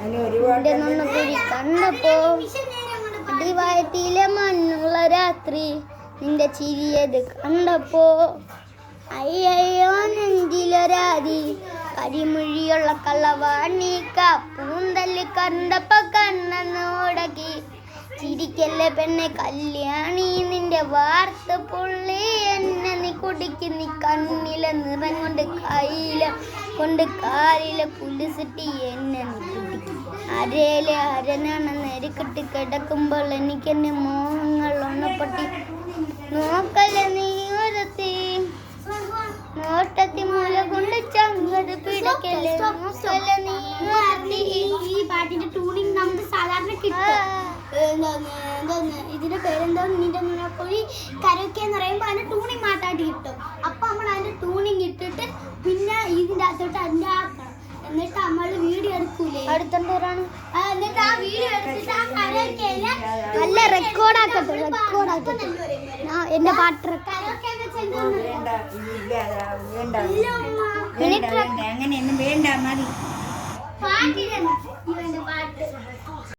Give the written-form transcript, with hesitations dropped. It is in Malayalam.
നുണക്കുഴി കണ്ടപ്പോ അടിവായത്തിലെ മണ്ണുള്ള രാത്രി നിന്റെ ചിരിയത് കണ്ടപ്പോ അയ്യോ നെഞ്ചിലൊരാതി കരിമൊഴിയുള്ള കള്ളവാണി പൂന്തല്ല് കണ്ടപ്പോ കണ്ണോടക്കി ചിരിക്കല്ലേ പെണ്ണെ കല്യാണി നിന്റെ വാർത്ത പുള്ളി എന്നെ നീ കുടിക്ക് നീ കണ്ണിലെ നിറം കൊണ്ട് കയ്യില കൊണ്ട് കാലിലെ കുലിസിട്ടി എന്നെ നീ കുടിക്കും അരയിലെ അരനാണ് നെരുക്കിട്ട് കിടക്കുമ്പോൾ എനിക്ക് എന്നെ മോഹങ്ങൾ ഒന്നപ്പൊട്ടി നോക്കല്ലേ നീ ഒരുത്തി നോട്ടത്തി മൂല കൊണ്ട് ചങ്ങത് പിടിക്കല്ലേ നോക്കല്ലേ നീ ഈ പാട്ടിന്റെ ട്യൂണിങ് നമുക്ക് സാധാരണ കിട്ടും. ഇതിന്റെ പേരെന്തോ നിന്റെ നുണക്കുഴി കരോക്കെ എന്ന് പറയുമ്പോൾ അതിന്റെ ട്യൂണിങ് മാറ്റായിട്ട് കിട്ടും. അപ്പൊ നമ്മൾ അതിന്റെ ട്യൂണിങ് ഇട്ടിട്ട് പിന്നെ ഇതിന്റെ അകത്തോട്ട് അതിന്റെ ആക്കണം. എന്നിട്ട് നമ്മൾ വീഡിയോ എടുക്കൂലേ അടുത്തോരാണ് എന്നിട്ട് ആ വീഡിയോ എടുത്തിട്ട് ആ കരോക്കെയില് നല്ല റെക്കോർഡാക്കട്ടെ എന്റെ പാട്ട് അങ്ങനെയൊന്നും വേണ്ട മതി പാട്ടിടണം.